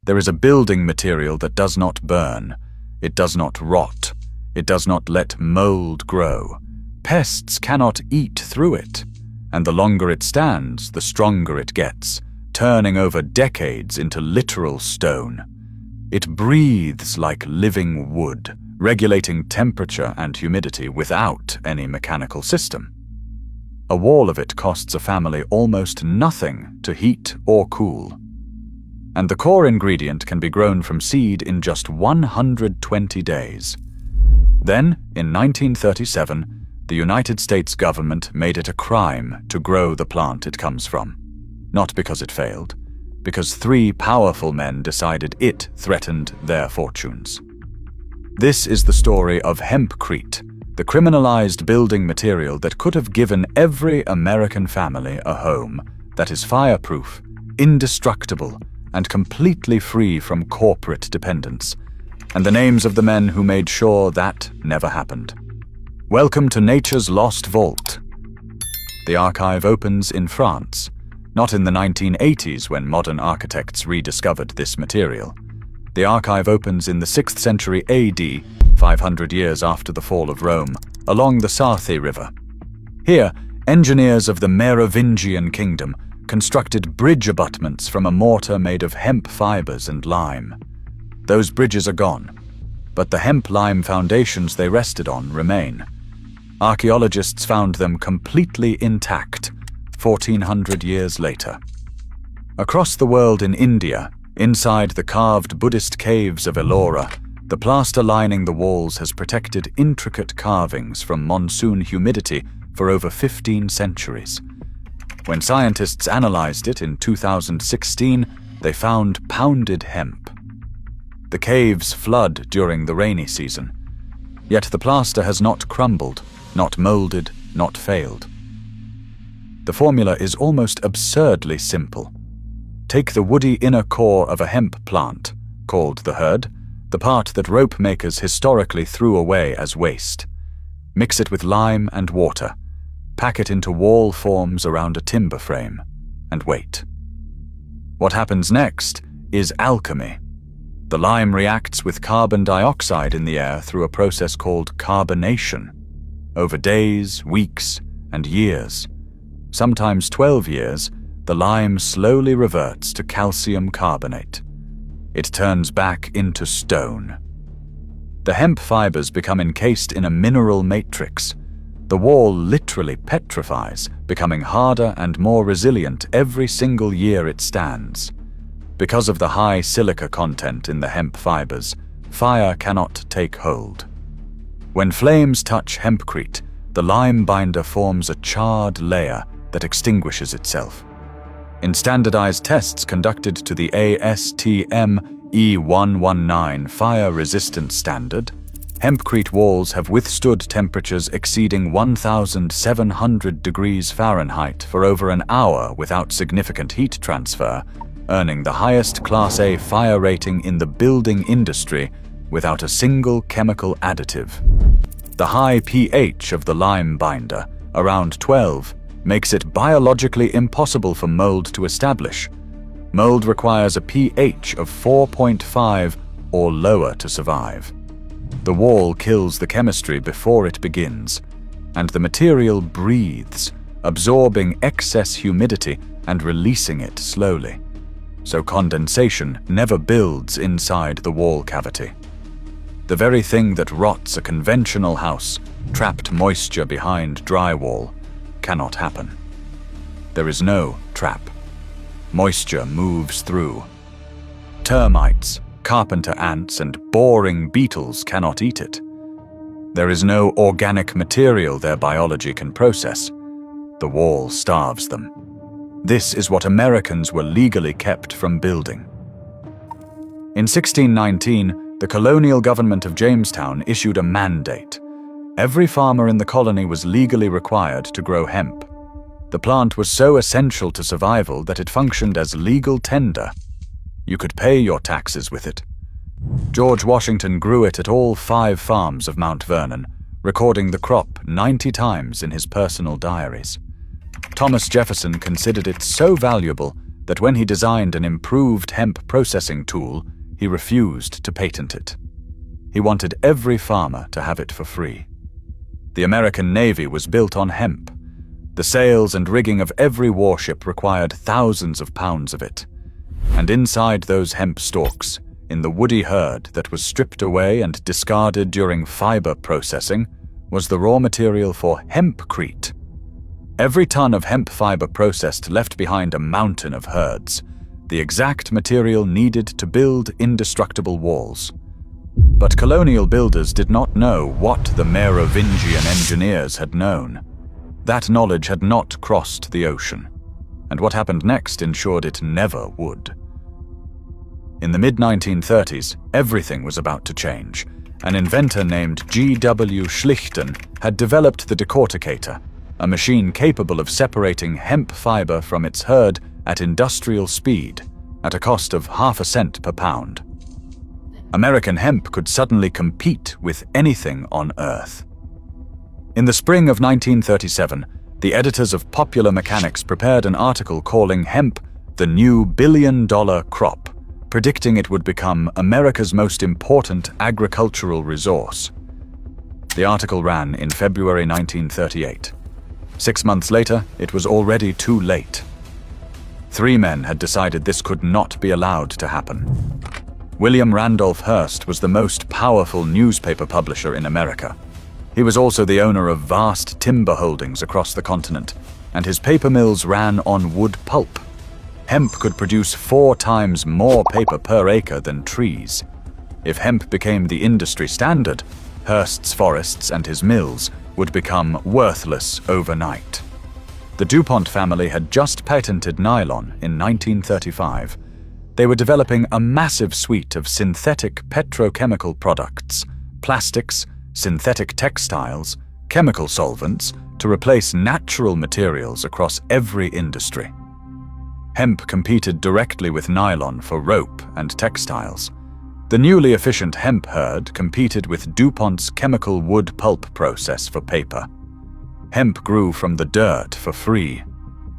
There is a building material that does not burn. It does not rot. It does not let mold grow. Pests cannot eat through it. And the longer it stands, the stronger it gets, turning over decades into literal stone. It breathes like living wood, regulating temperature and humidity without any mechanical system. A wall of it costs a family almost nothing to heat or cool. And the core ingredient can be grown from seed in just 120 days. Then, in 1937, the United States government made it a crime to grow the plant it comes from. Not because it failed, because 3 powerful men decided it threatened their fortunes. This is the story of hempcrete, the criminalized building material that could have given every American family a home that is fireproof, indestructible, and completely free from corporate dependence, and the names of the men who made sure that never happened. Welcome to Nature's Lost Vault. The archive opens in France, not in the 1980s when modern architects rediscovered this material. The archive opens in the 6th century AD, 500 years after the fall of Rome, along the Sarthe River. Here, engineers of the Merovingian kingdom constructed bridge abutments from a mortar made of hemp fibers and lime. Those bridges are gone, but the hemp-lime foundations they rested on remain. Archaeologists found them completely intact 1,400 years later. Across the world in India, inside the carved Buddhist caves of Ellora, the plaster lining the walls has protected intricate carvings from monsoon humidity for over 15 centuries. When scientists analyzed it in 2016, they found pounded hemp. The caves flood during the rainy season, yet the plaster has not crumbled, not molded, not failed. The formula is almost absurdly simple. Take the woody inner core of a hemp plant, called the hurd, the part that rope makers historically threw away as waste. Mix it with lime and water. Pack it into wall forms around a timber frame, and wait. What happens next is alchemy. The lime reacts with carbon dioxide in the air through a process called carbonation. Over days, weeks, and years, sometimes 12 years, the lime slowly reverts to calcium carbonate. It turns back into stone. The hemp fibers become encased in a mineral matrix. The wall literally petrifies, becoming harder and more resilient every single year it stands. Because of the high silica content in the hemp fibers, fire cannot take hold. When flames touch hempcrete, the lime binder forms a charred layer that extinguishes itself. In standardized tests conducted to the ASTM E119 fire resistance standard, hempcrete walls have withstood temperatures exceeding 1,700 degrees Fahrenheit for over an hour without significant heat transfer, earning the highest Class A fire rating in the building industry without a single chemical additive. The high pH of the lime binder, around 12, makes it biologically impossible for mold to establish. Mold requires a pH of 4.5 or lower to survive. The wall kills the chemistry before it begins, and the material breathes, absorbing excess humidity and releasing it slowly. So condensation never builds inside the wall cavity. The very thing that rots a conventional house, trapped moisture behind drywall, cannot happen. There is no trap. Moisture moves through. Termites, carpenter ants, and boring beetles cannot eat it. There is no organic material their biology can process. The wall starves them. This is what Americans were legally kept from building. In 1619, the colonial government of Jamestown issued a mandate. Every farmer in the colony was legally required to grow hemp. The plant was so essential to survival that it functioned as legal tender. You could pay your taxes with it. George Washington grew it at all 5 farms of Mount Vernon, recording the crop 90 times in his personal diaries. Thomas Jefferson considered it so valuable that when he designed an improved hemp processing tool, he refused to patent it. He wanted every farmer to have it for free. The American Navy was built on hemp. The sails and rigging of every warship required thousands of pounds of it. And inside those hemp stalks, in the woody herd that was stripped away and discarded during fiber processing, was the raw material for hempcrete. Every ton of hemp fiber processed left behind a mountain of herds, the exact material needed to build indestructible walls. But colonial builders did not know what the Merovingian engineers had known. That knowledge had not crossed the ocean, and what happened next ensured it never would. In the mid-1930s, everything was about to change. An inventor named G.W. Schlichten had developed the decorticator, a machine capable of separating hemp fiber from its herd at industrial speed, at a cost of half a cent per pound. American hemp could suddenly compete with anything on Earth. In the spring of 1937, the editors of Popular Mechanics prepared an article calling hemp the new billion-dollar crop, predicting it would become America's most important agricultural resource. The article ran in February 1938. 6 months later, it was already too late. 3 men had decided this could not be allowed to happen. William Randolph Hearst was the most powerful newspaper publisher in America. He was also the owner of vast timber holdings across the continent, and his paper mills ran on wood pulp. Hemp could produce 4 times more paper per acre than trees. If hemp became the industry standard, Hearst's forests and his mills would become worthless overnight. The DuPont family had just patented nylon in 1935. They were developing a massive suite of synthetic petrochemical products, plastics, synthetic textiles, chemical solvents to replace natural materials across every industry. Hemp competed directly with nylon for rope and textiles. The newly efficient hemp herd competed with DuPont's chemical wood pulp process for paper. Hemp grew from the dirt for free.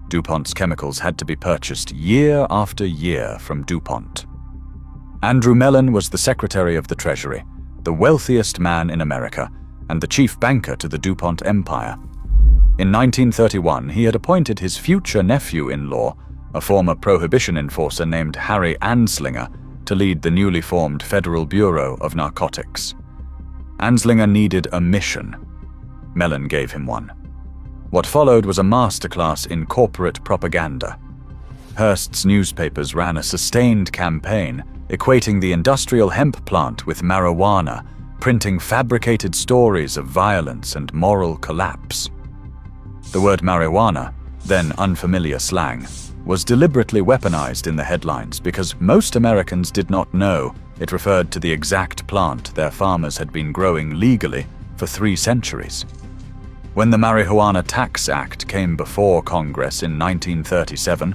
DuPont's chemicals had to be purchased year after year from DuPont. Andrew Mellon was the Secretary of the Treasury, the wealthiest man in America, and the chief banker to the DuPont empire. In 1931, he had appointed his future nephew-in-law, a former prohibition enforcer named Harry Anslinger, to lead the newly formed Federal Bureau of Narcotics. Anslinger needed a mission. Mellon gave him one. What followed was a masterclass in corporate propaganda. Hearst's newspapers ran a sustained campaign equating the industrial hemp plant with marijuana, printing fabricated stories of violence and moral collapse. The word marijuana, then unfamiliar slang, was deliberately weaponized in the headlines because most Americans did not know it referred to the exact plant their farmers had been growing legally for 3 centuries. When the Marijuana Tax Act came before Congress in 1937,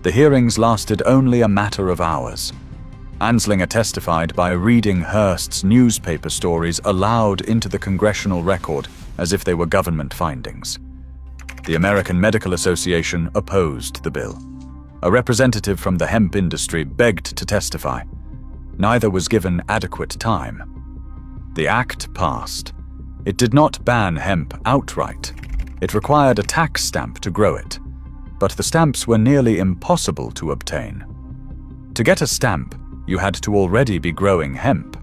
the hearings lasted only a matter of hours. Anslinger testified by reading Hearst's newspaper stories aloud into the congressional record as if they were government findings. The American Medical Association opposed the bill. A representative from the hemp industry begged to testify. Neither was given adequate time. The act passed. It did not ban hemp outright. It required a tax stamp to grow it, but the stamps were nearly impossible to obtain. To get a stamp, you had to already be growing hemp.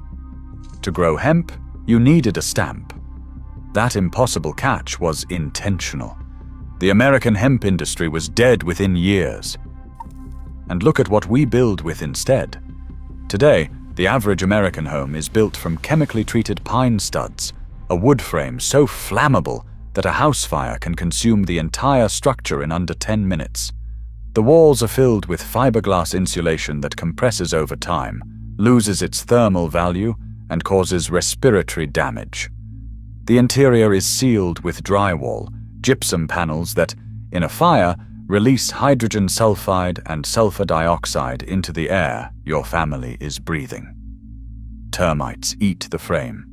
To grow hemp, you needed a stamp. That impossible catch was intentional. The American hemp industry was dead within years. And look at what we build with instead. Today, the average American home is built from chemically treated pine studs, a wood frame so flammable that a house fire can consume the entire structure in under 10 minutes. The walls are filled with fiberglass insulation that compresses over time, loses its thermal value, and causes respiratory damage. The interior is sealed with drywall, gypsum panels that, in a fire, release hydrogen sulfide and sulfur dioxide into the air your family is breathing. Termites eat the frame.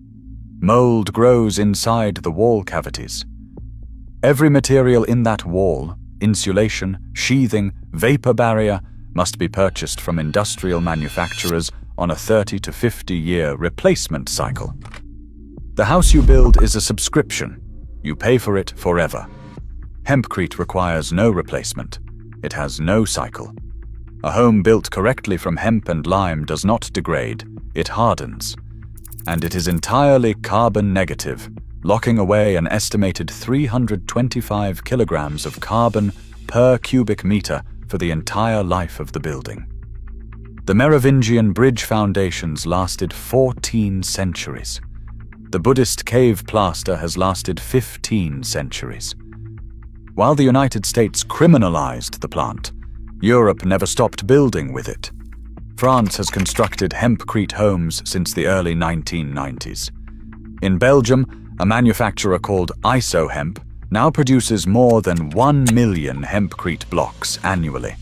Mold grows inside the wall cavities. Every material in that wall, insulation, sheathing, vapor barrier, must be purchased from industrial manufacturers on a 30 to 50-year replacement cycle. The house you build is a subscription. You pay for it forever. Hempcrete requires no replacement. It has no cycle. A home built correctly from hemp and lime does not degrade, it hardens. And it is entirely carbon negative, locking away an estimated 325 kilograms of carbon per cubic meter for the entire life of the building. The Merovingian bridge foundations lasted 14 centuries. The Buddhist cave plaster has lasted 15 centuries. While the United States criminalized the plant, Europe never stopped building with it. France has constructed hempcrete homes since the early 1990s. In Belgium, a manufacturer called IsoHemp now produces more than 1 million hempcrete blocks annually.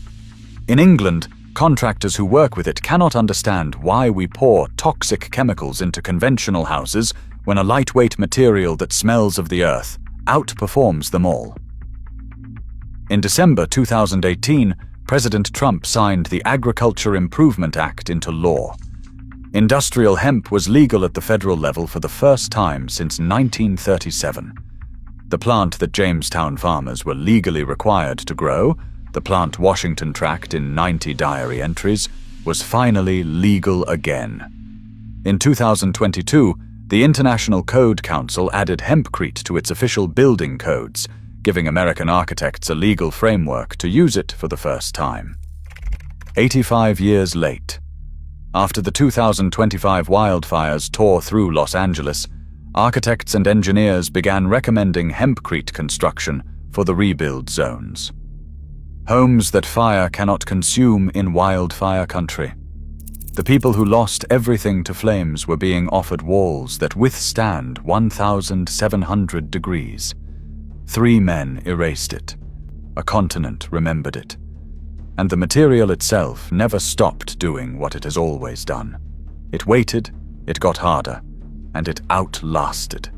In England, contractors who work with it cannot understand why we pour toxic chemicals into conventional houses when a lightweight material that smells of the earth outperforms them all. In December 2018, President Trump signed the Agriculture Improvement Act into law. Industrial hemp was legal at the federal level for the first time since 1937. The plant that Jamestown farmers were legally required to grow, the plant Washington tracked in 90 diary entries, was finally legal again. In 2022, the International Code Council added hempcrete to its official building codes, giving American architects a legal framework to use it for the first time. 85 years late, after the 2025 wildfires tore through Los Angeles, architects and engineers began recommending hempcrete construction for the rebuild zones. Homes that fire cannot consume in wildfire country. The people who lost everything to flames were being offered walls that withstand 1,700 degrees. 3 men erased it. A continent remembered it. And the material itself never stopped doing what it has always done. It waited, it got harder, and it outlasted.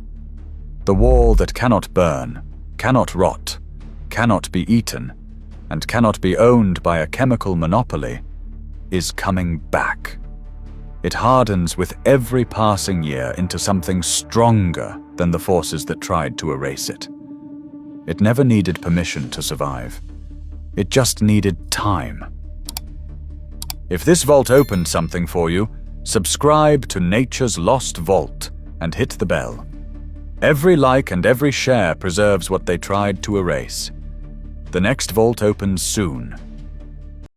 The wall that cannot burn, cannot rot, cannot be eaten, and cannot be owned by a chemical monopoly is coming back. It hardens with every passing year into something stronger than the forces that tried to erase it. It never needed permission to survive. It just needed time. If this vault opened something for you, subscribe to Nature's Lost Vault and hit the bell. Every like and every share preserves what they tried to erase. The next vault opens soon.